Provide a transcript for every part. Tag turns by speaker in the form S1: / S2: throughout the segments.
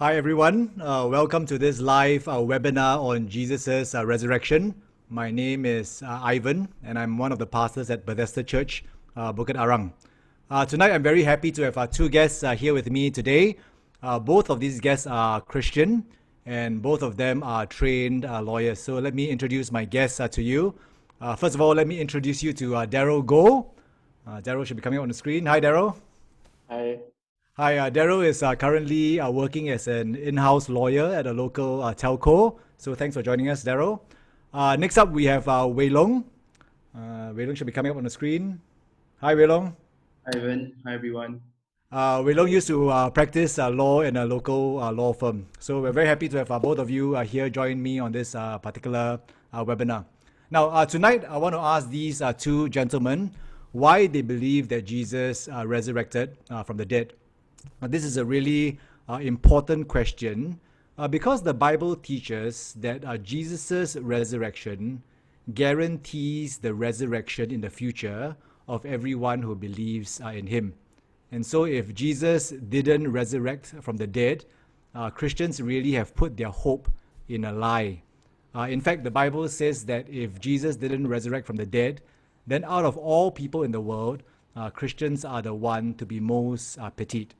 S1: Hi everyone, welcome to this live webinar on Jesus' resurrection. My name is Ivan and I'm one of the pastors at Bethesda Church, Bukit Arang. Tonight I'm very happy to have two guests here with me today. Both of these guests are Christian and both of them are trained lawyers. So let me introduce my guests to you. First of all, let me introduce you to Daryl Goh. Daryl should be coming on the screen. Hi Daryl.
S2: Hi.
S1: Hi, Daryl is currently working as an in-house lawyer at a local telco. So thanks for joining us, Daryl. Next up, we have Wei Long. Wei Long should be coming up on the screen. Hi, Wei Long.
S3: Hi, Evan. Hi, everyone.
S1: Wei Long used to practice law in a local law firm. So we're very happy to have both of you here join me on this particular webinar. Now, tonight, I want to ask these two gentlemen why they believe that Jesus resurrected from the dead. This is a really important question because the Bible teaches that Jesus' resurrection guarantees the resurrection in the future of everyone who believes in him. And so if Jesus didn't resurrect from the dead, Christians really have put their hope in a lie. In fact, the Bible says that if Jesus didn't resurrect from the dead, then out of all people in the world, Christians are the one to be most pitied.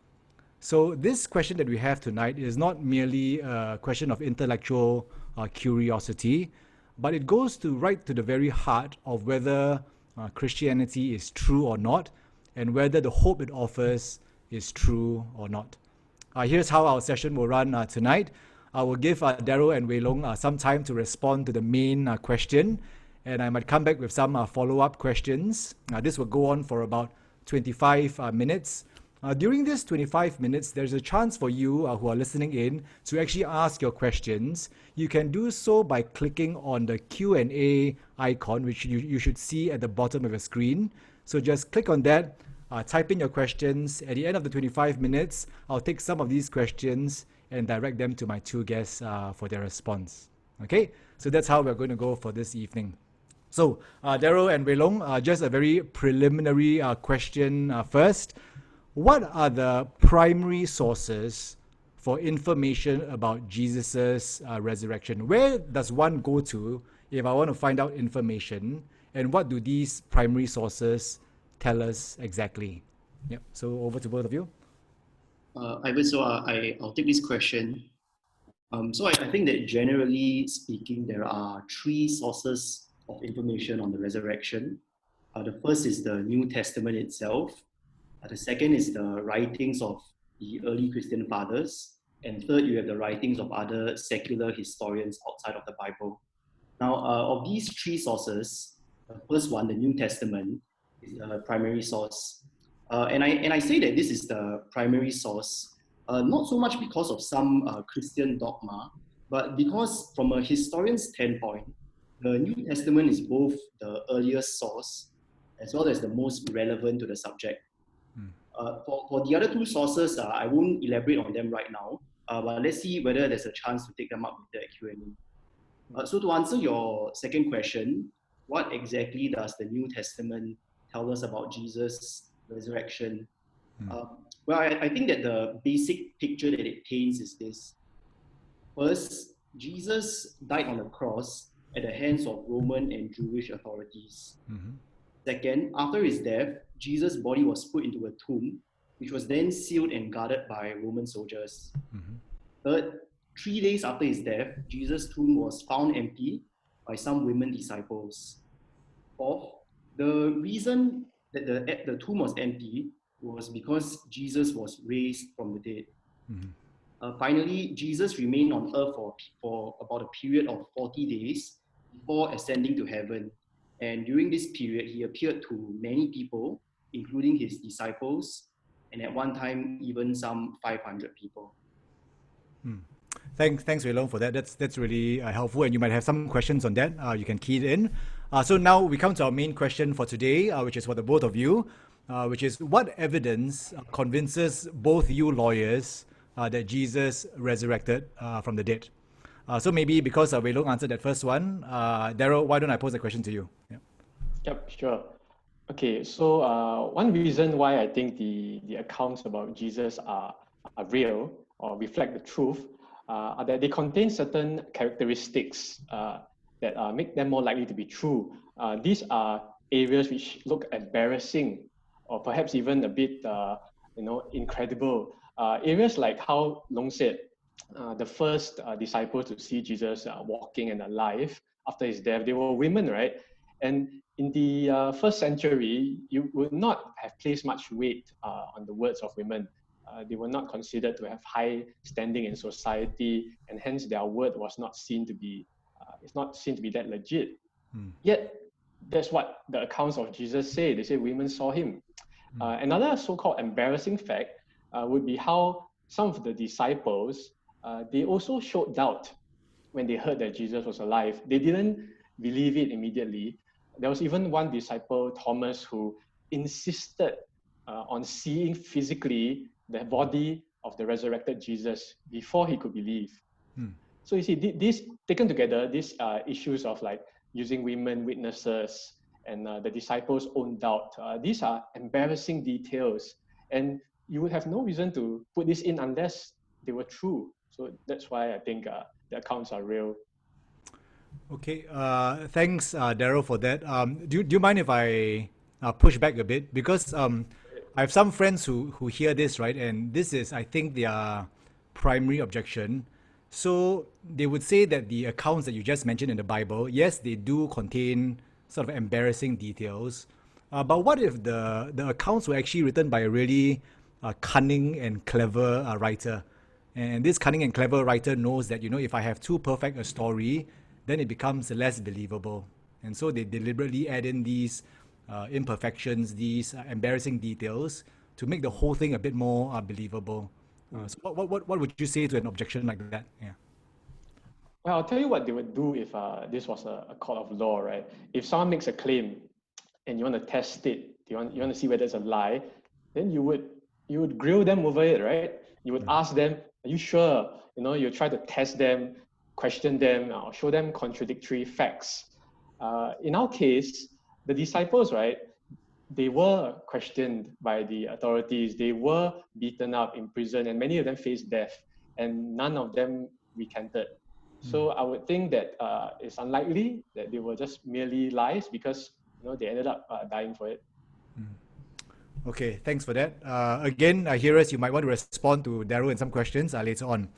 S1: So this question that we have tonight is not merely a question of intellectual curiosity, but it goes right to the very heart of whether Christianity is true or not, and whether the hope it offers is true or not. Here's how our session will run tonight. I will give Daryl and Wei Long some time to respond to the main question, and I might come back with some follow-up questions. This will go on for about 25 minutes. During this 25 minutes, there's a chance for you who are listening in to actually ask your questions. You can do so by clicking on the Q&A icon, which you should see at the bottom of your screen. So just click on that, type in your questions. At the end of the 25 minutes, I'll take some of these questions and direct them to my two guests for their response. Okay, so that's how we're going to go for this evening. So Daryl and Wei Long, just a very preliminary question first. What are the primary sources for information about Jesus' resurrection? Where does one go to if I want to find out information? And what do these primary sources tell us exactly? Yep. So over to both of you.
S3: Ivan, so I'll take this question. So I think that generally speaking, there are three sources of information on the resurrection. The first is the New Testament itself. The second is the writings of the early Christian fathers. And third, you have the writings of other secular historians outside of the Bible. Now, of these three sources, the first one, the New Testament, is the primary source. And I say that this is the primary source, not so much because of some Christian dogma, but because from a historian's standpoint, the New Testament is both the earliest source as well as the most relevant to the subject. For the other two sources, I won't elaborate on them right now, but let's see whether there's a chance to take them up with the Q&A. So to answer your second question, what exactly does the New Testament tell us about Jesus' resurrection? Well, I think that the basic picture that it paints is this. First, Jesus died on the cross at the hands of Roman and Jewish authorities. Second, after his death, Jesus' body was put into a tomb, which was then sealed and guarded by Roman soldiers. Third, 3 days after his death, Jesus' tomb was found empty by some women disciples. Fourth, the reason that the tomb was empty was because Jesus was raised from the dead. Finally, Jesus remained on earth for about a period of 40 days before ascending to heaven. And during this period, he appeared to many people, including his disciples, and at one time, even some 500 people.
S1: Thanks, Wei Long, for that. That's really helpful, and you might have some questions on that. You can key it in. So now we come to our main question for today, which is for the both of you, which is what evidence convinces both you lawyers that Jesus resurrected from the dead? So maybe because Wei Long answered that first one, Daryl, why don't I pose the question to you? Yeah.
S2: Yep, sure. Okay, so one reason why I think the accounts about Jesus are real or reflect the truth are that they contain certain characteristics that make them more likely to be true. These are areas which look embarrassing or perhaps even a bit incredible. Areas like how Long said, the first disciples to see Jesus walking and alive after his death, they were women, right? And in the first century, you would not have placed much weight on the words of women. They were not considered to have high standing in society, and hence their word was not seen to be it's not seen to be that legit. Yet that's what the accounts of Jesus say. They say women saw him. Another so-called embarrassing fact would be how some of the disciples they also showed doubt when they heard that Jesus was alive. They didn't believe it immediately. There was even one disciple, Thomas, who insisted on seeing physically the body of the resurrected Jesus before he could believe. So you see, these taken together, these issues of like using women witnesses and the disciples' own doubt, these are embarrassing details. And you would have no reason to put this in unless they were true. So that's why I think the accounts are real.
S1: Okay, thanks, Daryl, for that. Do you mind if I push back a bit? Because I have some friends who hear this, right? And this is, I think, their primary objection. So they would say that the accounts that you just mentioned in the Bible, yes, they do contain sort of embarrassing details. But what if the accounts were actually written by a really cunning and clever writer? And this cunning and clever writer knows that, if I have too perfect a story, then it becomes less believable. And so they deliberately add in these imperfections, these embarrassing details to make the whole thing a bit more believable. So what would you say to an objection like that? Yeah.
S2: Well, I'll tell you what they would do if this was a court of law, right? If someone makes a claim and you want to test it, you want to see whether it's a lie, then you would grill them over it, right? You would ask them, "Are you sure?" You try to test them, question them, or show them contradictory facts. In our case, the disciples, right? They were questioned by the authorities. They were beaten up in prison, and many of them faced death, and none of them recanted. So I would think that it's unlikely that they were just merely lies because they ended up dying for it.
S1: Okay, thanks for that. Again, hearers, you might want to respond to Daryl and some questions later on.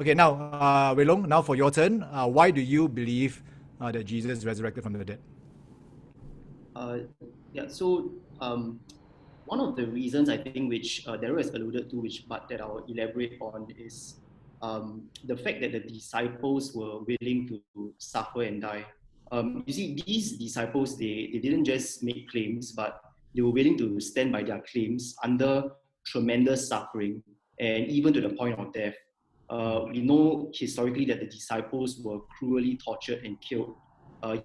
S1: Okay, now, Wei Long, now for your turn. Why do you believe that Jesus resurrected from the dead?
S3: So one of the reasons I think which Daryl has alluded to, but that I'll elaborate on is the fact that the disciples were willing to suffer and die. You see, these disciples, they didn't just make claims, but they were willing to stand by their claims under tremendous suffering and even to the point of death. We know historically that the disciples were cruelly tortured and killed,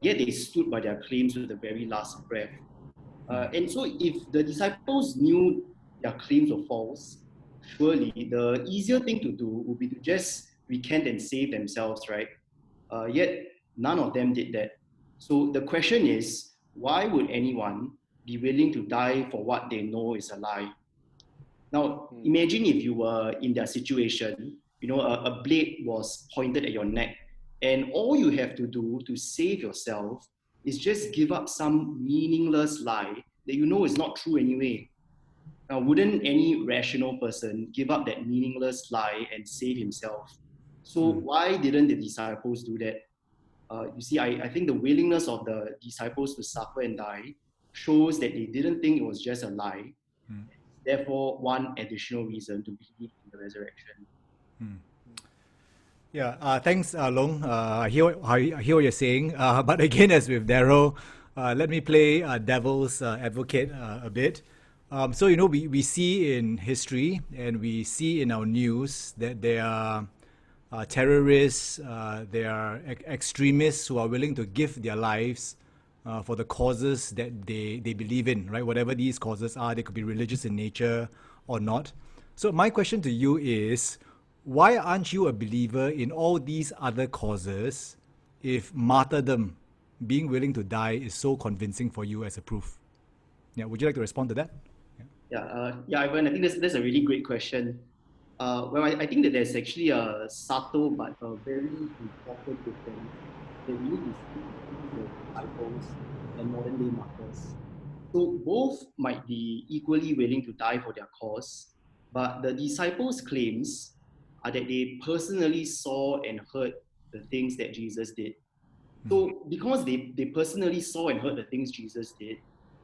S3: yet they stood by their claims to the very last breath. And so if the disciples knew their claims were false, surely the easier thing to do would be to just recant and save themselves, right? Yet none of them did that. So the question is, why would anyone be willing to die for what they know is a lie? Now, imagine if you were in their situation, a blade was pointed at your neck, and all you have to do to save yourself is just give up some meaningless lie that you know is not true anyway. Now, wouldn't any rational person give up that meaningless lie and save himself? So why didn't the disciples do that? You see, I think the willingness of the disciples to suffer and die shows that they didn't think it was just a lie. Therefore, one additional reason to believe in the resurrection.
S1: Yeah, thanks, Long. I hear what you're saying. But again, as with Daryl, let me play devil's advocate a bit. So, we see in history and we see in our news that there are terrorists, there are extremists who are willing to give their lives for the causes that they believe in, right? Whatever these causes are, they could be religious in nature or not. So my question to you is, why aren't you a believer in all these other causes if martyrdom, being willing to die, is so convincing for you as a proof? Yeah, would you like to respond to that?
S3: Ivan, I think that's a really great question. Well, I think that there's actually a subtle but a very important difference that we need to see between the disciples and modern day martyrs. So both might be equally willing to die for their cause, but the disciples' claims are that they personally saw and heard the things that Jesus did. So because they personally saw and heard the things Jesus did,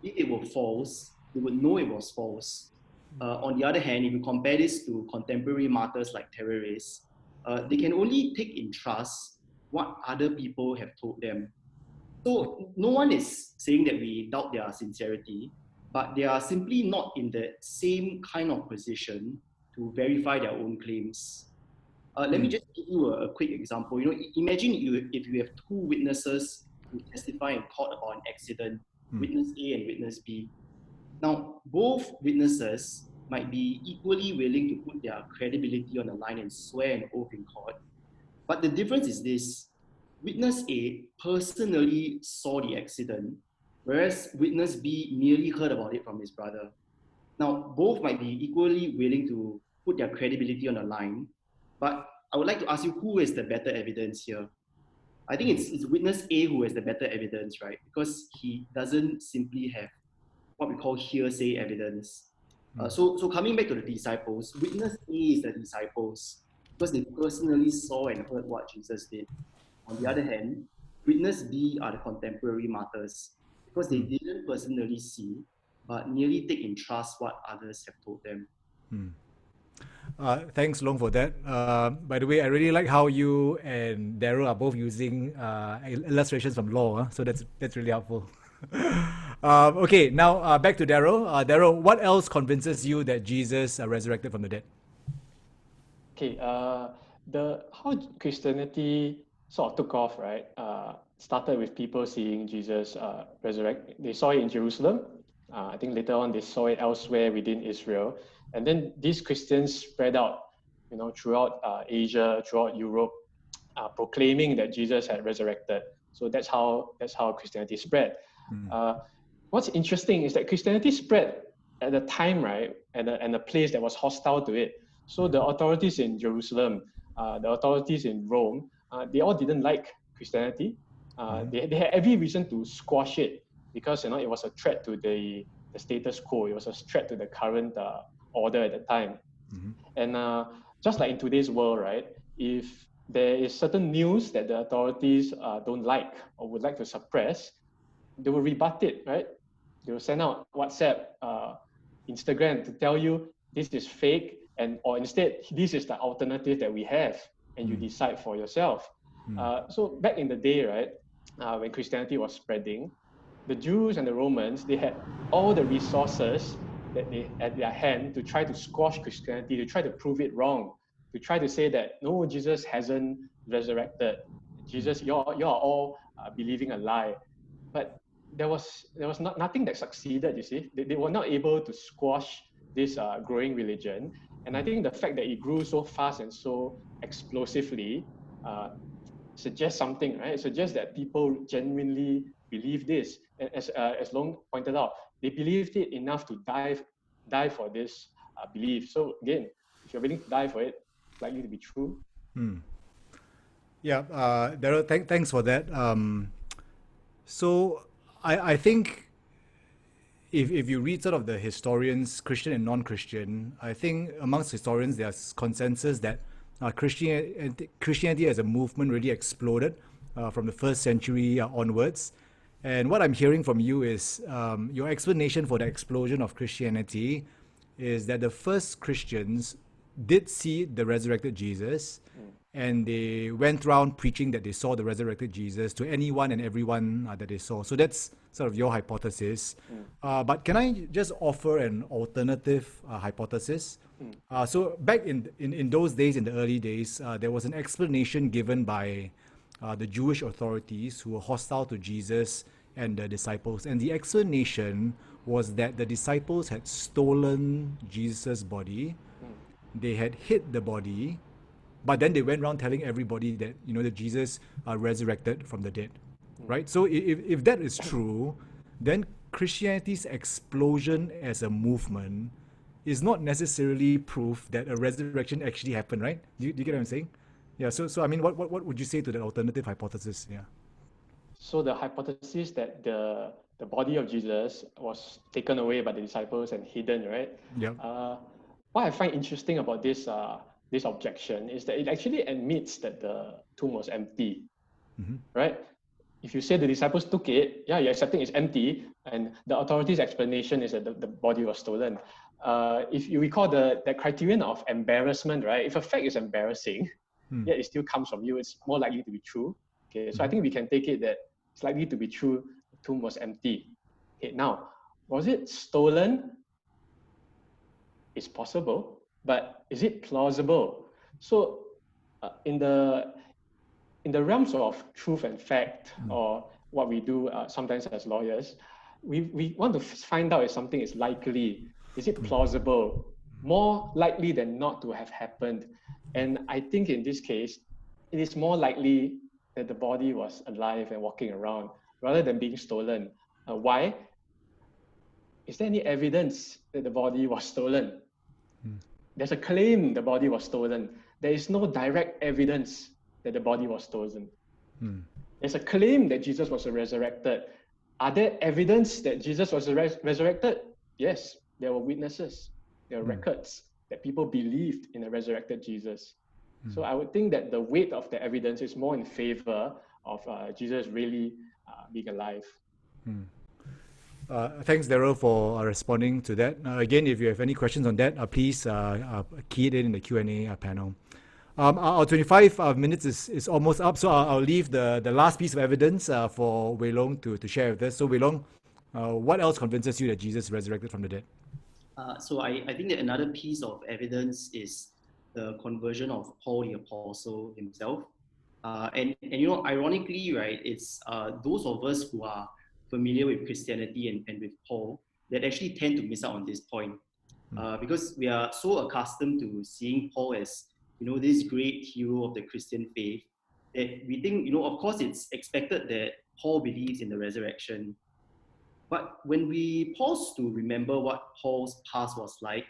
S3: if it were false, they would know it was false. On the other hand, if you compare this to contemporary martyrs like terrorists, they can only take in trust what other people have told them. So no one is saying that we doubt their sincerity, but they are simply not in the same kind of position to verify their own claims. Let me just give you a quick example. Imagine if you have two witnesses who testify in court about an accident, witness A and witness B. Now, both witnesses might be equally willing to put their credibility on the line and swear an oath in court. But the difference is this: witness A personally saw the accident, whereas witness B merely heard about it from his brother. Now, both might be equally willing to put their credibility on the line, but I would like to ask you, who has the better evidence here? I think it's witness A who has the better evidence, right? Because he doesn't simply have what we call hearsay evidence. So coming back to the disciples, witness A is the disciples because they personally saw and heard what Jesus did. On the other hand, witness B are the contemporary martyrs because they didn't personally see, but merely take in trust what others have told them.
S1: Thanks, Long, for that. By the way, I really like how you and Daryl are both using illustrations from law, so that's really helpful. Okay, now back to Daryl. Daryl, what else convinces you that Jesus resurrected from the dead?
S2: Okay, how Christianity sort of took off, right? Started with people seeing Jesus resurrect. They saw it in Jerusalem. I think later on they saw it elsewhere within Israel, and then these Christians spread out, throughout Asia, throughout Europe, proclaiming that Jesus had resurrected. So that's how Christianity spread. What's interesting is that Christianity spread at the time, right, and a place that was hostile to it. So the authorities in Jerusalem, the authorities in Rome, they all didn't like Christianity. They had every reason to squash it because it was a threat to the status quo. It was a threat to the current order at the time. And just like in today's world, right, if there is certain news that the authorities don't like or would like to suppress, they will rebut it, right? They will send out WhatsApp, Instagram to tell you this is fake, or instead, this is the alternative that we have, and you decide for yourself. So back in the day, right, when Christianity was spreading, the Jews and the Romans, they had all the resources that they at their hand to try to squash Christianity, to try to prove it wrong, to try to say that no, Jesus hasn't resurrected. Jesus, you're all believing a lie. But there was nothing that succeeded. You see, they were not able to squash this growing religion. And I think the fact that it grew so fast and so explosively suggests something, right? It suggests that people genuinely believe this. And as Long pointed out, they believed it enough to die for this belief. So again, if you're willing to die for it, it's likely to be true.
S1: Yeah, Daryl, thanks for that. So I think if you read sort of the historians, Christian and non-Christian, I think amongst historians there's consensus that Christianity as a movement really exploded from the first century onwards. And what I'm hearing from you is your explanation for the explosion of Christianity is that the first Christians did see the resurrected Jesus, and they went around preaching that they saw the resurrected Jesus to anyone and everyone that they saw. So that's sort of your hypothesis. But can I just offer an alternative hypothesis? So back in those days, in the early days, there was an explanation given by the Jewish authorities who were hostile to Jesus and the disciples. And the explanation was that the disciples had stolen Jesus' body. They had hid the body, but then they went around telling everybody that, that Jesus resurrected from the dead, right? So if that is true, then Christianity's explosion as a movement is not necessarily proof that a resurrection actually happened, right? Do you get what I'm saying? Yeah. So I mean, what would you say to that alternative hypothesis? Yeah.
S2: So the hypothesis that the body of Jesus was taken away by the disciples and hidden, right?
S1: Yeah.
S2: What I find interesting about this objection is that it actually admits that the tomb was empty, right? If you say the disciples took it, yeah, you're accepting it's empty, and the authorities' explanation is that the body was stolen. If you recall the criterion of embarrassment, right? If a fact is embarrassing, yet it still comes from you, it's more likely to be true. Okay, so I think we can take it that it's likely to be true. The tomb was empty. Okay, now, was it stolen? It's possible, but is it plausible? So, in the realms of truth and fact, or what we do sometimes as lawyers, we want to find out if something is likely. Is it plausible? More likely than not to have happened. And I think in this case, it is more likely that the body was alive and walking around rather than being stolen. Why? Is there any evidence that the body was stolen? There's a claim the body was stolen. There is no direct evidence that the body was stolen. There's a claim that Jesus was resurrected. Are there evidence that Jesus was resurrected? Yes, there were witnesses. There were records that people believed in a resurrected Jesus. So I would think that the weight of the evidence is more in favor of Jesus really being alive.
S1: Thanks, Daryl, for responding to that. Again, if you have any questions on that, please key it in the Q&A panel. Our 25 minutes is almost up, so I'll leave the last piece of evidence for Wei Long to share with us. So Wei Long, what else convinces you that Jesus resurrected from the dead?
S3: So I think that another piece of evidence is the conversion of Paul the Apostle himself. And you know, ironically, right, it's those of us who are familiar with Christianity and with Paul that actually tend to miss out on this point. Because we are so accustomed to seeing Paul as, you know, this great hero of the Christian faith, that we think, you know, of course it's expected that Paul believes in the resurrection. But when we pause to remember what Paul's past was like,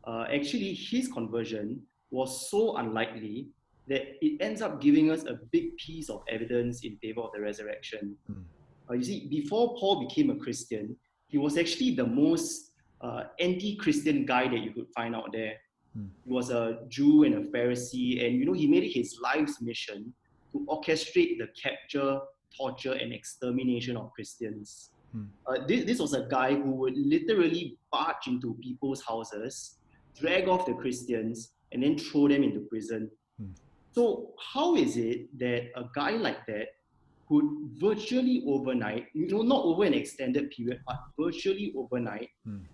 S3: actually his conversion was so unlikely that it ends up giving us a big piece of evidence in favor of the resurrection. You see, before Paul became a Christian, he was actually the most anti-Christian guy that you could find out there. He was a Jew and a Pharisee, and you know, he made it his life's mission to orchestrate the capture, torture, and extermination of Christians. This was a guy who would literally barge into people's houses, drag off the Christians, and then throw them into prison. So how is it that a guy like that could virtually overnight, you know, not over an extended period, but virtually overnight,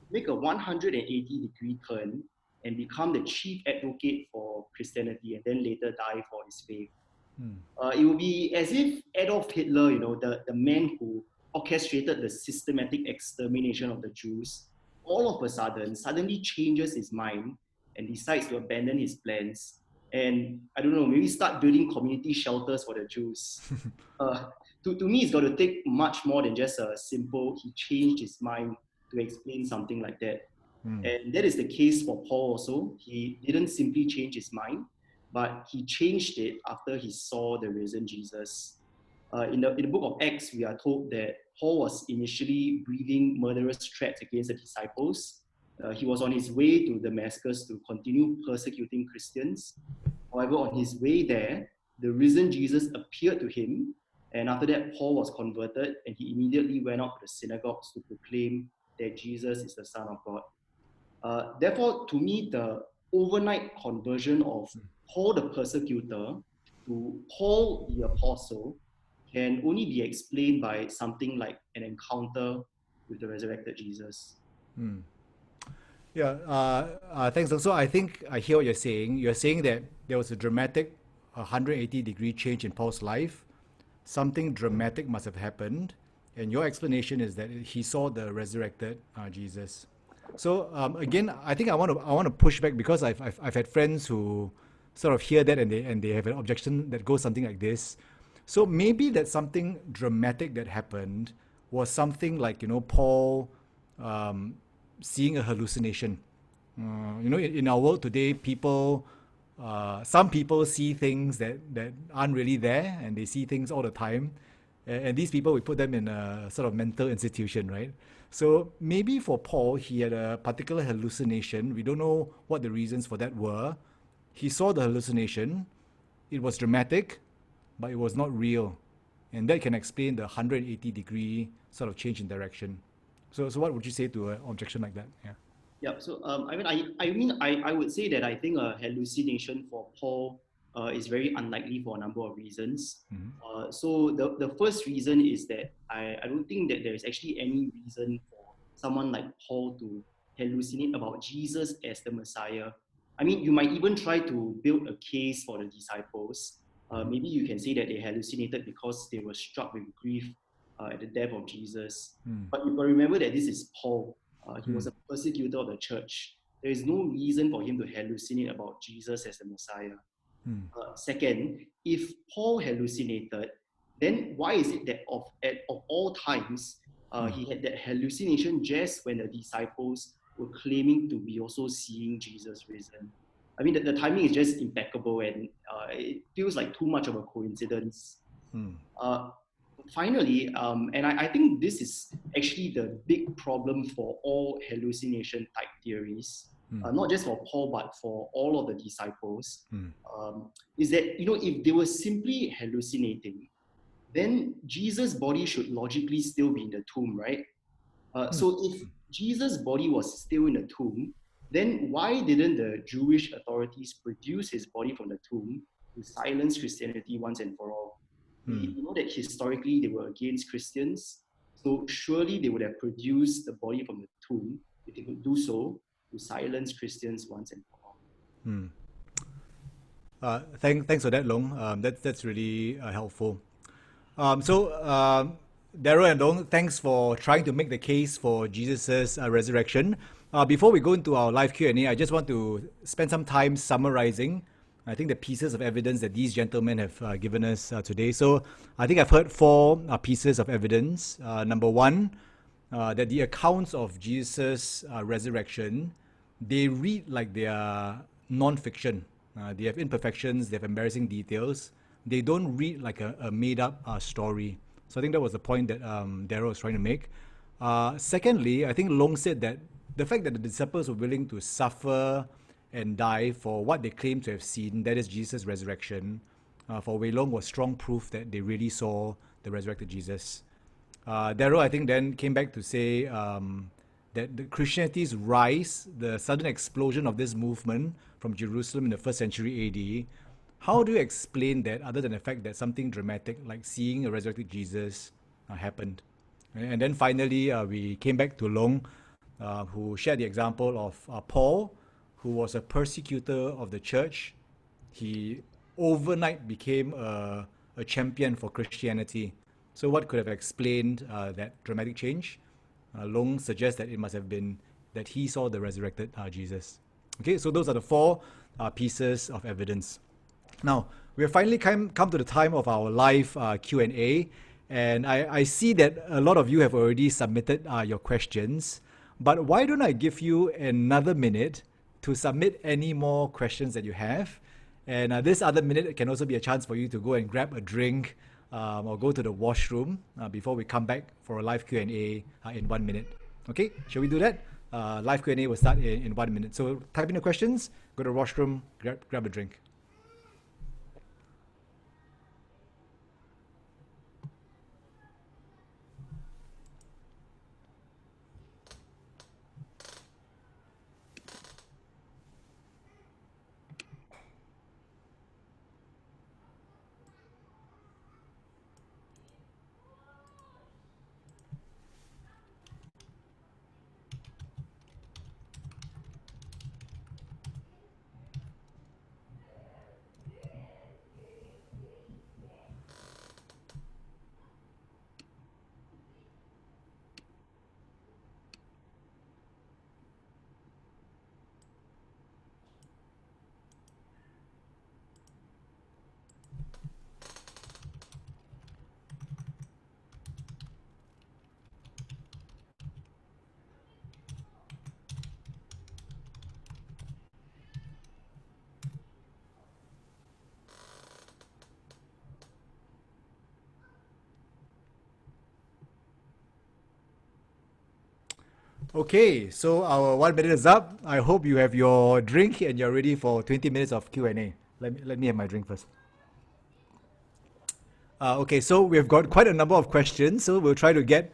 S3: make a 180-degree turn and become the chief advocate for Christianity and then later die for his faith? It would be as if Adolf Hitler, you know, the man who orchestrated the systematic extermination of the Jews, all of a sudden suddenly changes his mind and decides to abandon his plans and, I don't know, maybe start building community shelters for the Jews. To me, it's got to take much more than just a simple, he changed his mind to explain something like that. And that is the case for Paul also. He didn't simply change his mind, but he changed it after he saw the risen Jesus. In the book of Acts, we are told that Paul was initially breathing murderous threats against the disciples. He was on his way to Damascus to continue persecuting Christians. However, on his way there, the risen Jesus appeared to him, and after that, Paul was converted, and he immediately went out to the synagogues to proclaim that Jesus is the Son of God. Therefore, to me, the overnight conversion of Paul the persecutor to Paul the apostle can only be explained by something like an encounter with the resurrected Jesus.
S1: Yeah, thanks. So I think I hear what you're saying. You're saying that there was a dramatic 180-degree change in Paul's life. Something dramatic must have happened. And your explanation is that he saw the resurrected Jesus. So again, I think I want to push back because I've had friends who sort of hear that and they have an objection that goes something like this. So maybe that something dramatic that happened was something like, you know, Paul seeing a hallucination, In our world today, some people see things that aren't really there, and they see things all the time. And these people, we put them in a sort of mental institution, right? So maybe for Paul, he had a particular hallucination. We don't know what the reasons for that were. He saw the hallucination. It was dramatic, but it was not real. And that can explain the 180-degree sort of change in direction. So what would you say to an objection like that? Yeah.
S3: Yeah. So I would say that I think a hallucination for Paul is very unlikely for a number of reasons. So the first reason is that I don't think that there is actually any reason for someone like Paul to hallucinate about Jesus as the Messiah. I mean, you might even try to build a case for the disciples. Maybe you can say that they hallucinated because they were struck with grief at the death of Jesus. But remember that this is Paul. He was a persecutor of the church. There is no reason for him to hallucinate about Jesus as the Messiah. Second, if Paul hallucinated, then why is it that of all times, he had that hallucination just when the disciples were claiming to be also seeing Jesus risen? I mean, the timing is just impeccable, and it feels like too much of a coincidence. Finally, and I think this is actually the big problem for all hallucination type theories, not just for Paul, but for all of the disciples, is that, if they were simply hallucinating, then Jesus' body should logically still be in the tomb, right? So if Jesus' body was still in the tomb, then why didn't the Jewish authorities produce his body from the tomb to silence Christianity once and for all? We know that historically they were against Christians, so surely they would have produced the body from the tomb if they could do so to silence Christians once and for all.
S1: Thanks for that, Long. That's really helpful. Daryl and Long, thanks for trying to make the case for Jesus' resurrection. Before we go into our live Q&A, I just want to spend some time summarizing, I think, the pieces of evidence that these gentlemen have given us today. So I think I've heard four pieces of evidence. Number one, that the accounts of Jesus' resurrection, they read like they are non-fiction. They have imperfections, they have embarrassing details. They don't read like a made-up story. So I think that was the point that Daryl was trying to make. Secondly, I think Long said that the fact that the disciples were willing to suffer and die for what they claim to have seen, that is Jesus' resurrection, for Wei Long was strong proof that they really saw the resurrected Jesus. Daryl, I think, then came back to say that the Christianity's rise, the sudden explosion of this movement from Jerusalem in the 1st century AD, how do you explain that other than the fact that something dramatic like seeing a resurrected Jesus happened? And then finally, we came back to Long, who shared the example of Paul, who was a persecutor of the church. He overnight became a champion for Christianity. So what could have explained that dramatic change? Long suggests that it must have been that he saw the resurrected Jesus. Okay, so those are the four pieces of evidence. Now, we have finally come to the time of our live Q&A, and I see that a lot of you have already submitted your questions, but why don't I give you another minute to submit any more questions that you have? And this other minute can also be a chance for you to go and grab a drink or go to the washroom before we come back for a live Q&A in 1 minute. Okay, shall we do that? Live Q&A will start in 1 minute. So type in the questions, go to the washroom, grab a drink. Okay, so our 1 minute is up. I hope you have your drink and you're ready for 20 minutes of Q&A. Let me have my drink first. Okay, so we've got quite a number of questions, so we'll try to get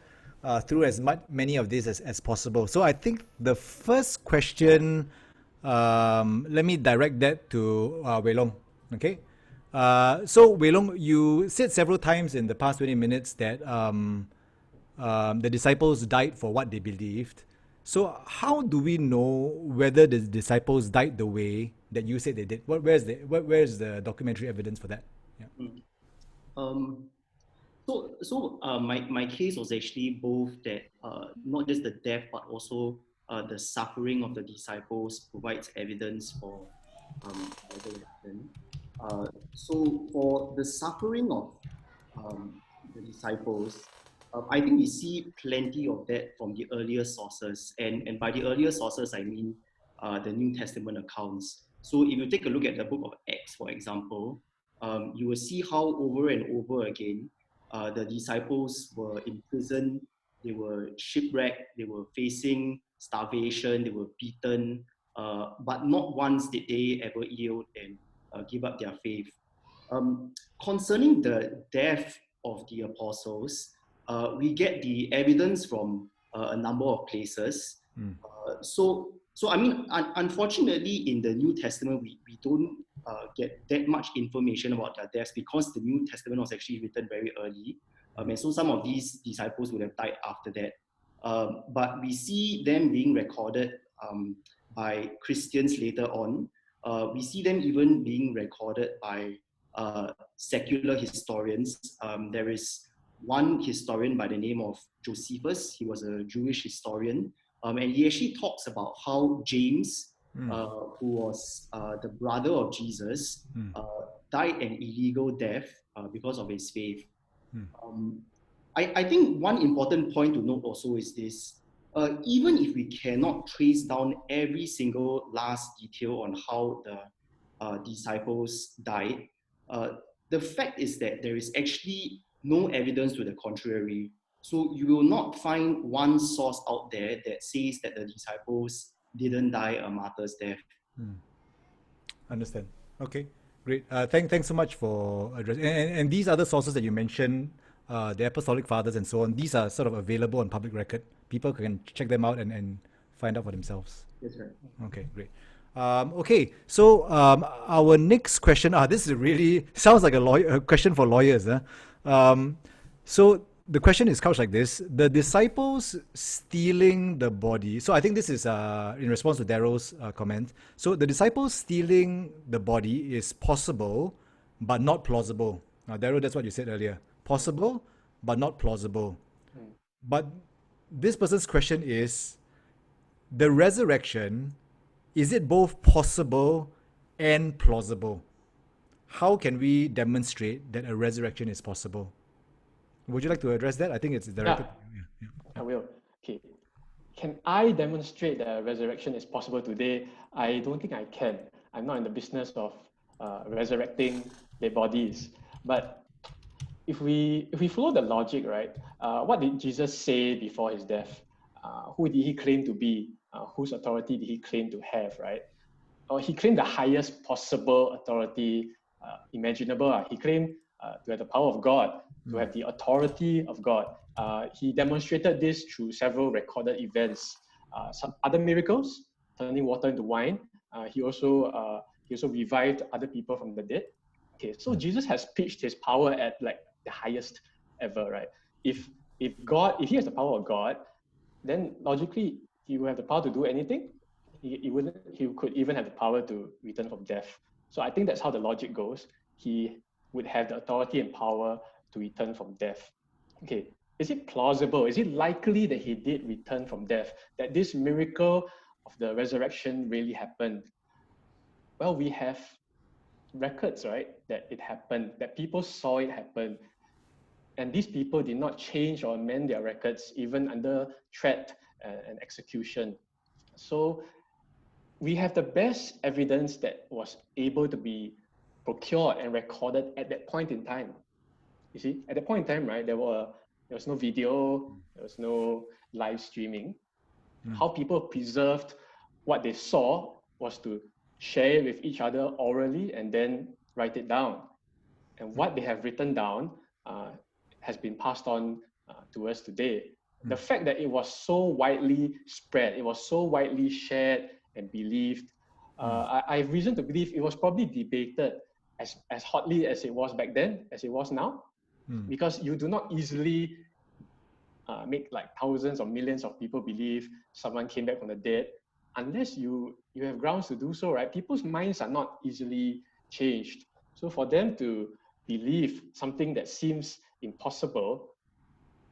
S1: through many of these as possible. So I think the first question, let me direct that to Wei Long. Okay, so Wei Long, you said several times in the past 20 minutes that the disciples died for what they believed. So how do we know whether the disciples died the way that you said they did? Where's the documentary evidence for that? Yeah.
S3: Um, my case was actually both that not just the death but also the suffering of the disciples provides evidence for resurrection. So for the suffering of the disciples, I think we see plenty of that from the earlier sources, and by the earlier sources I mean the New Testament accounts. So if you take a look at the book of Acts, for example, you will see how over and over again the disciples were in prison, they were shipwrecked, they were facing starvation, they were beaten, but not once did they ever yield and give up their faith. Concerning the death of the apostles, we get the evidence from a number of places. So I mean, unfortunately, in the New Testament, we don't get that much information about their deaths because the New Testament was actually written very early. And so some of these disciples would have died after that. But we see them being recorded by Christians later on. We see them even being recorded by secular historians. There is one historian by the name of Josephus. He was a Jewish historian. And he actually talks about how James, who was the brother of Jesus, died an illegal death because of his faith. I think one important point to note also is this. Even if we cannot trace down every single last detail on how the disciples died, the fact is that there is actually no evidence to the contrary. So you will not find one source out there that says that the disciples didn't die a martyr's death.
S1: Understand. Okay, great. Thanks so much for addressing. And these other sources that you mentioned, the Apostolic Fathers and so on, these are sort of available on public record. People can check them out and find out for themselves.
S3: That's right.
S1: Okay, great. Okay, so our next question. This is really sounds like a question for lawyers. So the question is couched like this: the disciples stealing the body. So I think this is in response to Daryl's comment. So the disciples stealing the body is possible, but not plausible. Daryl, that's what you said earlier. Possible, but not plausible. But this person's question is: the resurrection, is it both possible and plausible? How can we demonstrate that a resurrection is possible? Would you like to address that? I think it's directed.
S2: Yeah. I will. Okay. Can I demonstrate that a resurrection is possible today? I don't think I can. I'm not in the business of resurrecting their bodies. But if we follow the logic, right? What did Jesus say before his death? Who did he claim to be? Whose authority did he claim to have, right? He claimed the highest possible authority imaginable. He claimed to have the power of God, to have the authority of God. He demonstrated this through several recorded events. Some other miracles, turning water into wine. He also revived other people from the dead. Okay, so Jesus has pitched his power at like the highest ever, right? If he has the power of God, then logically he will have the power to do anything. He could even have the power to return from death. So I think that's how the logic goes. He would have the authority and power to return from death. Okay, is it plausible? Is it likely that he did return from death? That this miracle of the resurrection really happened? Well, we have records, right, that it happened, that people saw it happen. And these people did not change or amend their records even under threat and execution. So we have the best evidence that was able to be procured and recorded at that point in time. You see, at that point in time, right, there was no video, there was no live streaming. How people preserved what they saw was to share it with each other orally and then write it down. And what they have written down has been passed on to us today. The fact that it was so widely spread, it was so widely shared and believed, I have reason to believe it was probably debated as hotly as it was back then, as it was now, because you do not easily make like thousands or millions of people believe someone came back from the dead unless you have grounds to do so, right? People's minds are not easily changed. So for them to believe something that seems impossible,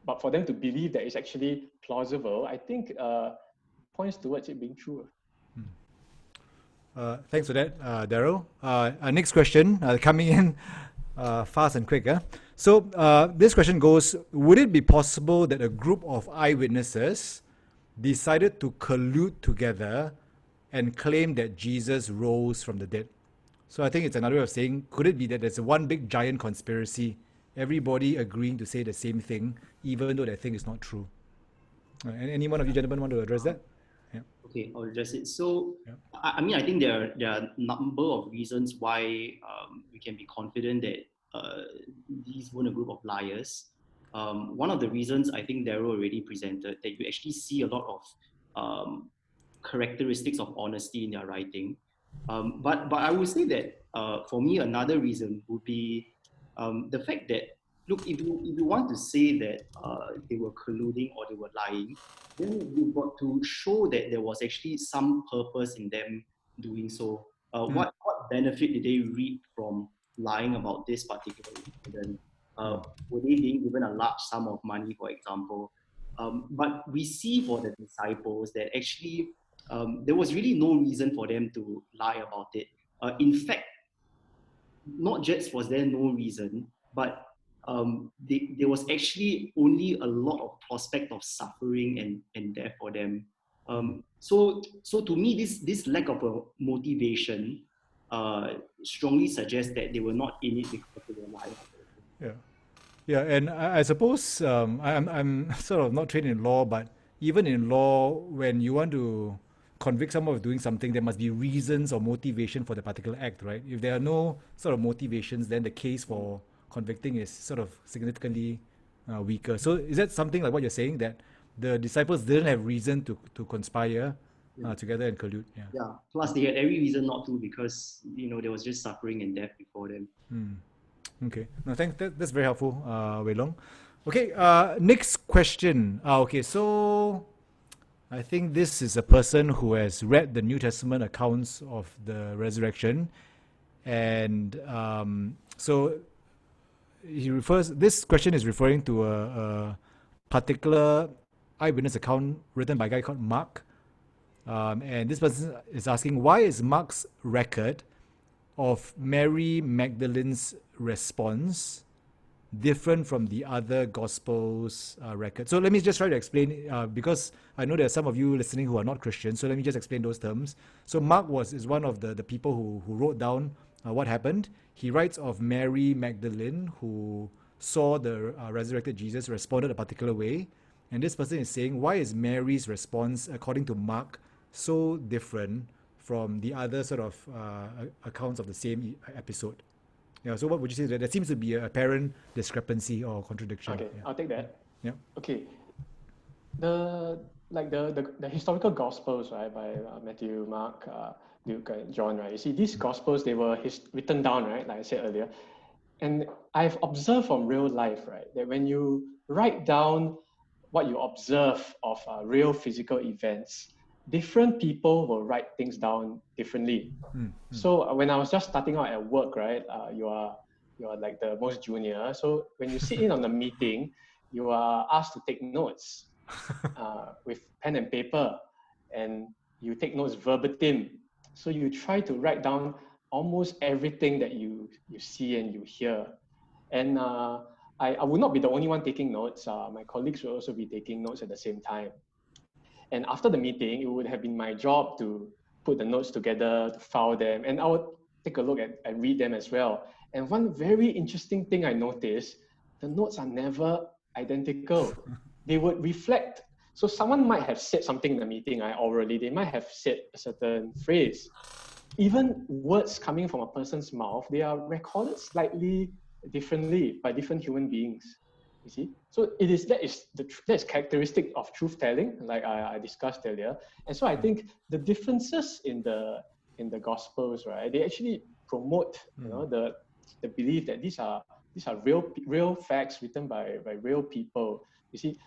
S2: but for them to believe that it's actually plausible, I think points towards it being true.
S1: Thanks for that, Daryl. Our next question coming in fast and quick. So this question goes, would it be possible that a group of eyewitnesses decided to collude together and claim that Jesus rose from the dead? So I think it's another way of saying, could it be that there's one big giant conspiracy, everybody agreeing to say the same thing, even though that thing is not true? Any one of you gentlemen want to address that? Yeah.
S3: Okay, I'll address it. So,
S1: Yeah.
S3: I mean, I think there are a number of reasons why we can be confident that these weren't a group of liars. One of the reasons I think Daryl already presented, that you actually see a lot of characteristics of honesty in their writing. But I would say that for me, another reason would be the fact that, look, if you want to say that they were colluding or they were lying, then you've got to show that there was actually some purpose in them doing so. What benefit did they reap from lying about this particular incident? Were they being given a large sum of money, for example? But we see for the disciples that actually there was really no reason for them to lie about it. In fact, not just was there no reason, but there was actually only a lot of prospect of suffering and death for them. So to me, this lack of a motivation strongly suggests that they were not in it because they were lying.
S1: Yeah, and I suppose I'm sort of not trained in law, but even in law, when you want to convict someone of doing something, there must be reasons or motivation for the particular act, right? If there are no sort of motivations, then the case for convicting is sort of significantly weaker. So is that something like what you're saying, that the disciples didn't have reason to conspire together and collude?
S3: Yeah. Plus, they had every reason not to, because there was just suffering and death before them.
S1: Okay. No, thanks. That's very helpful, Wei Long. Okay. Next question. Okay. So I think this is a person who has read the New Testament accounts of the resurrection, and so this question is referring to a particular eyewitness account written by a guy called Mark, and this person is asking, why is Mark's record of Mary Magdalene's response different from the other Gospels' record? So let me just try to explain, because I know there are some of you listening who are not Christians, so let me just explain those terms. So Mark is one of the people who wrote down what happened. He writes of Mary Magdalene, who saw the resurrected Jesus, responded a particular way. And this person is saying, why is Mary's response, according to Mark, so different from the other sort of accounts of the same episode? Yeah, so what would you say? There seems to be a apparent discrepancy or contradiction.
S2: Okay,
S1: Yeah.
S2: I'll take that.
S1: Yeah.
S2: Okay. The historical Gospels, right, by Matthew, Mark, Luke, and John, right? You see, these Gospels, they were written down, right, like I said earlier. And I've observed from real life, right, that when you write down what you observe of real physical events, different people will write things down differently. So when I was just starting out at work, right, you are like the most junior. So when you sit in on the meeting, you are asked to take notes with pen and paper, and you take notes verbatim. So you try to write down almost everything that you see and you hear. And I would not be the only one taking notes. My colleagues will also be taking notes at the same time. And after the meeting, it would have been my job to put the notes together, to file them, and I would take a look at and read them as well. And one very interesting thing I noticed, the notes are never identical. They would reflect So someone might have said something in the meeting, right, orally, they might have said a certain phrase. Even words coming from a person's mouth, they are recorded slightly differently by different human beings. You see, so that is characteristic of truth telling, like I discussed earlier. And so I think the differences in the Gospels, right, they actually promote the belief that these are real facts written by real people. You see,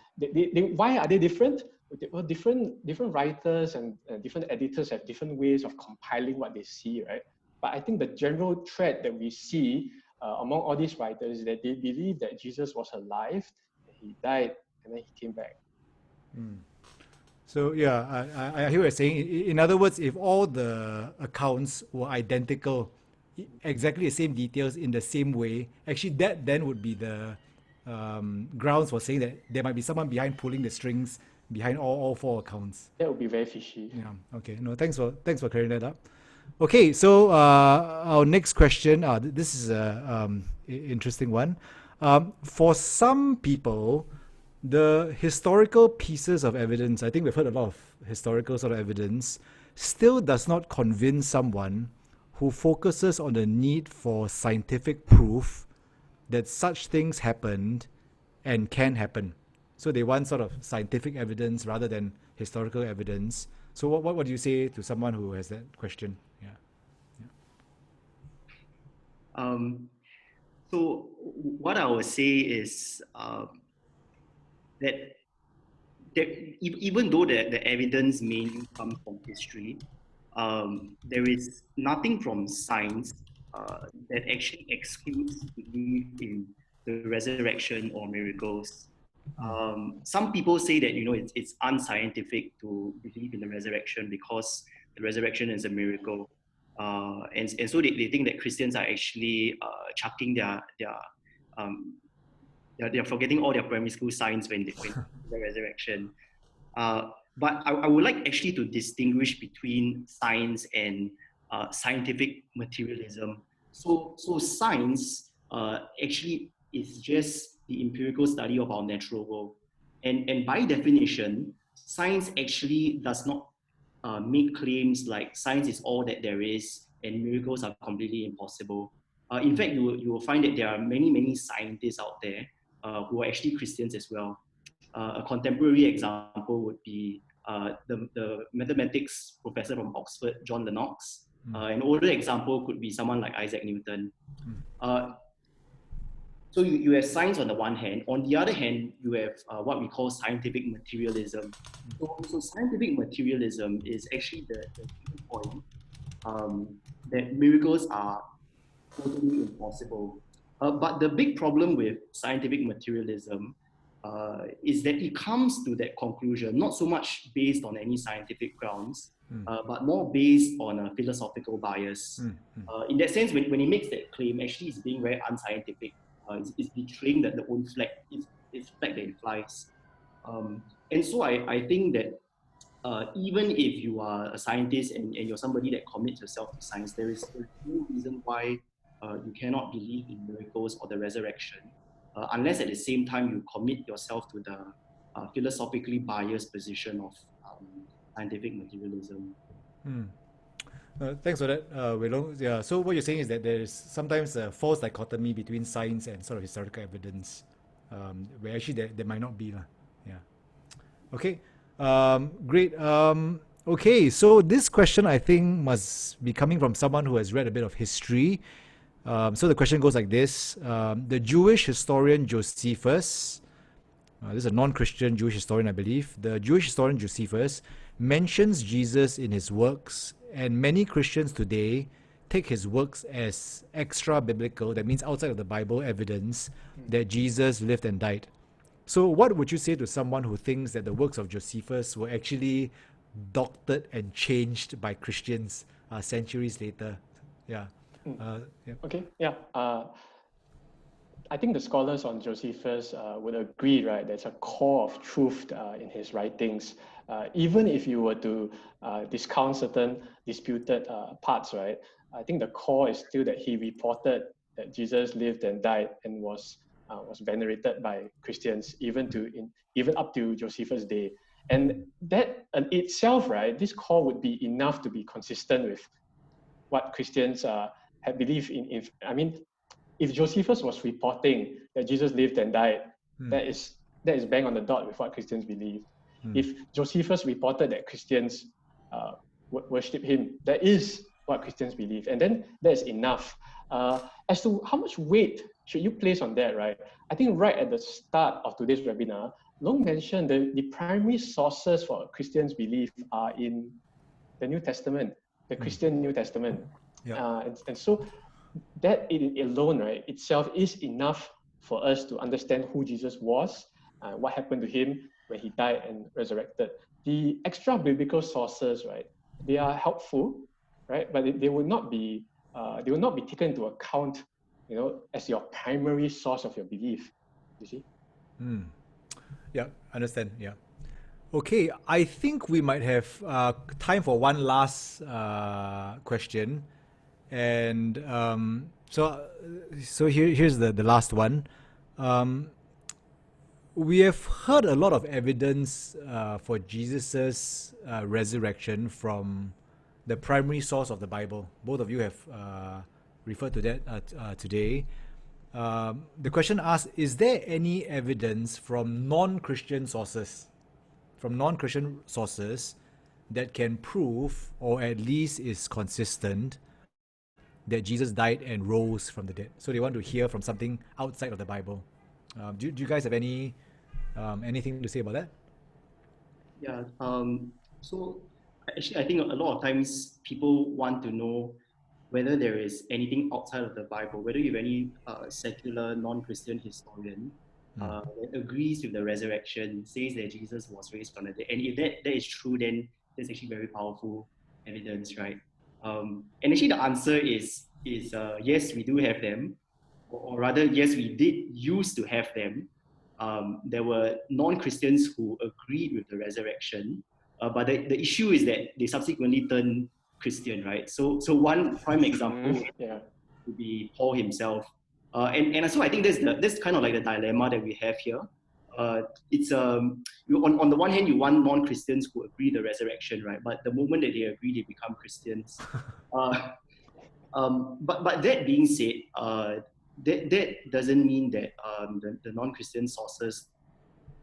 S2: why are they different? Well, different writers and different editors have different ways of compiling what they see, right? But I think the general thread that we see among all these writers is that they believe that Jesus was alive, that he died, and then he came back.
S1: So yeah, I hear what you're saying. In other words, if all the accounts were identical, exactly the same details in the same way, actually that then would be the grounds for saying that there might be someone behind pulling the strings behind all four accounts.
S2: That would be very fishy.
S1: Yeah. Okay. No. Thanks for clearing that up. Okay. So our next question. This is a interesting one. For some people, the historical pieces of evidence, I think we've heard a lot of historical sort of evidence, still does not convince someone who focuses on the need for scientific proof that such things happened and can happen. So they want sort of scientific evidence rather than historical evidence. So what do you say to someone who has that question? Yeah.
S3: So what I would say is that even though the evidence mainly comes from history, there is nothing from science that actually excludes belief in the resurrection or miracles. Some people say that it's unscientific to believe in the resurrection because the resurrection is a miracle, and so they think that Christians are actually chucking they're forgetting all their primary school science when the resurrection. But I would like actually to distinguish between science and scientific materialism. So science actually is just the empirical study of our natural world. And by definition, science actually does not make claims like science is all that there is and miracles are completely impossible. In fact, you will find that there are many scientists out there who are actually Christians as well. A contemporary example would be the mathematics professor from Oxford, John Lennox. An older example could be someone like Isaac Newton. So you have science on the one hand. On the other hand, you have what we call scientific materialism. So scientific materialism is actually the point that miracles are totally impossible. But the big problem with scientific materialism is that it comes to that conclusion, not so much based on any scientific grounds, but more based on a philosophical bias. In that sense, when it makes that claim, actually it's being very unscientific. It's betraying the own flag, it's flag that it flies. And so I think that even if you are a scientist and you're somebody that commits yourself to science, there is no reason why you cannot believe in miracles or the resurrection, unless at the same time you commit yourself to the philosophically biased position of scientific materialism.
S1: Thanks for that, Wei Long. Yeah, so what you're saying is that there is sometimes a false dichotomy between science and sort of historical evidence, where actually there might not be. Yeah. Okay, great. Okay, so this question I think must be coming from someone who has read a bit of history. So the question goes like this. The Jewish historian Josephus, this is a non-Christian Jewish historian, I believe. The Jewish historian Josephus mentions Jesus in his works, and many Christians today take his works as extra-biblical, that means outside of the Bible evidence that Jesus lived and died. So what would you say to someone who thinks that the works of Josephus were actually doctored and changed by Christians centuries later? Yeah.
S2: Okay, yeah. I think the scholars on Josephus would agree, right? There's a core of truth in his writings. Even if you were to discount certain disputed parts, right? I think the core is still that he reported that Jesus lived and died and was venerated by Christians even up to Josephus' day. And that itself, right, this call would be enough to be consistent with what Christians had believed in. I mean, if Josephus was reporting that Jesus lived and died, that is bang on the dot with what Christians believe. If Josephus reported that Christians worship him, that is what Christians believe, and then that is enough. As to how much weight should you place on that, right? I think right at the start of today's webinar, Long mentioned the primary sources for Christians' belief are in the New Testament, the Christian New Testament. And so that alone, right, itself is enough for us to understand who Jesus was, what happened to him when he died and resurrected. The extra biblical sources, right, they are helpful, right, but they will not be taken into account, as your primary source of your belief. You see?
S1: Yeah, understand. Yeah. Okay, I think we might have time for one last question, and so here's the last one. We have heard a lot of evidence for Jesus's resurrection from the primary source of the Bible. Both of you have referred to that today. The question asks, is there any evidence from non-Christian sources, that can prove, or at least is consistent, that Jesus died and rose from the dead? So they want to hear from something outside of the Bible. Do you guys have anything to say about that?
S3: Yeah. So actually, I think a lot of times people want to know whether there is anything outside of the Bible, whether you have any secular non-Christian historian that agrees with the resurrection, says that Jesus was raised from the dead. And if that is true, then that's actually very powerful evidence, right? And actually the answer is yes, we do have them, or rather, yes, we did used to have them. There were non-Christians who agreed with the resurrection, but the issue is that they subsequently turned Christian, right? So one prime example would be Paul himself, and so I think that's kind of like the dilemma that we have here. It's on the one hand, you want non-Christians who agree the resurrection, right? But the moment that they agree, they become Christians. But that being said, that doesn't mean that the non-Christian sources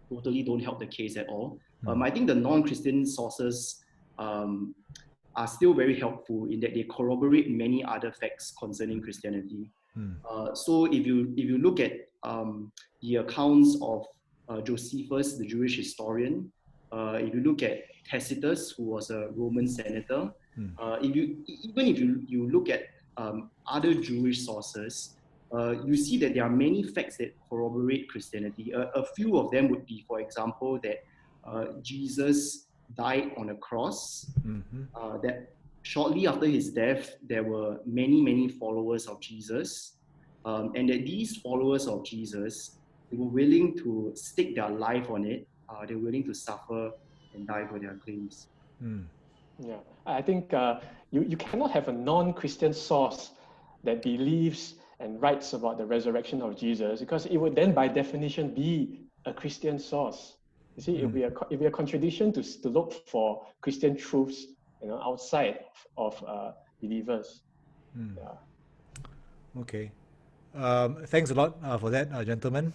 S3: totally don't help the case at all. I think the non-Christian sources are still very helpful in that they corroborate many other facts concerning Christianity. So if you look at the accounts of Josephus, the Jewish historian, if you look at Tacitus, who was a Roman senator, if you look at other Jewish sources, you see that there are many facts that corroborate Christianity. A few of them would be, for example, that Jesus died on a cross, that shortly after his death, there were many followers of Jesus, and that these followers of Jesus, they were willing to stake their life on it. They're willing to suffer and die for their claims.
S2: Yeah, I think you cannot have a non-Christian source that believes and writes about the resurrection of Jesus, because it would then by definition be a Christian source. You see, it would be a contradiction to look for Christian truths, outside of believers.
S1: Okay. Thanks a lot for that, gentlemen.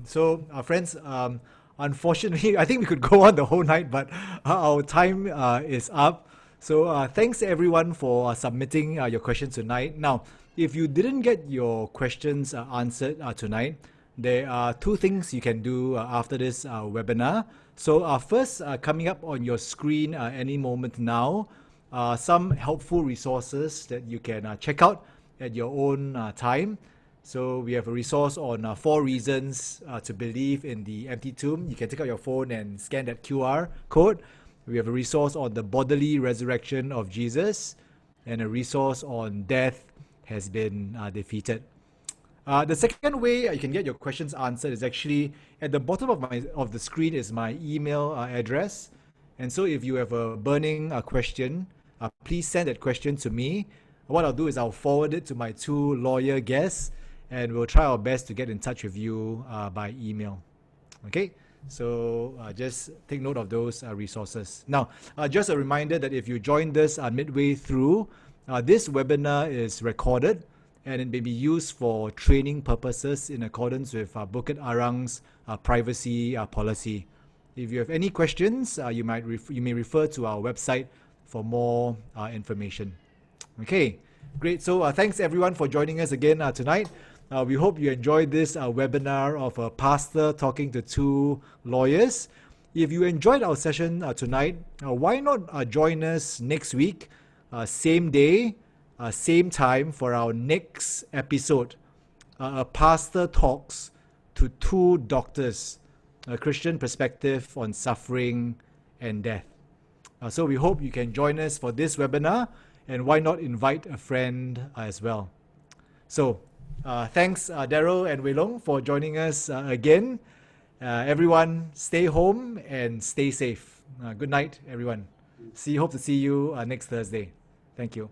S1: So, friends, unfortunately, I think we could go on the whole night, but our time is up. So thanks everyone for submitting your questions tonight. Now, if you didn't get your questions answered tonight, there are two things you can do after this webinar. So first, coming up on your screen any moment now, some helpful resources that you can check out at your own time. So we have a resource on 4 reasons to believe in the empty tomb. You can take out your phone and scan that QR code. We have a resource on the bodily resurrection of Jesus, and a resource on death has been defeated. The second way you can get your questions answered is actually at the bottom of the screen is my email address. And so if you have a burning question, please send that question to me. What I'll do is I'll forward it to my 2 lawyer guests, and we'll try our best to get in touch with you by email. Okay, So just take note of those resources. Now, just a reminder that if you joined us midway through, this webinar is recorded and it may be used for training purposes in accordance with Bukit Arang's privacy policy. If you have any questions, you may refer to our website for more information. Okay, great. So thanks everyone for joining us again tonight. We hope you enjoyed this webinar of a pastor talking to two lawyers. If you enjoyed our session tonight, why not join us next week, same day, same time for our next episode. A pastor talks to two doctors, a Christian perspective on suffering and death. So we hope you can join us for this webinar, and why not invite a friend as well. So thanks Daryl and Wei Long for joining us again. Everyone stay home and stay safe. Good night everyone. Hope to see you next Thursday. Thank you.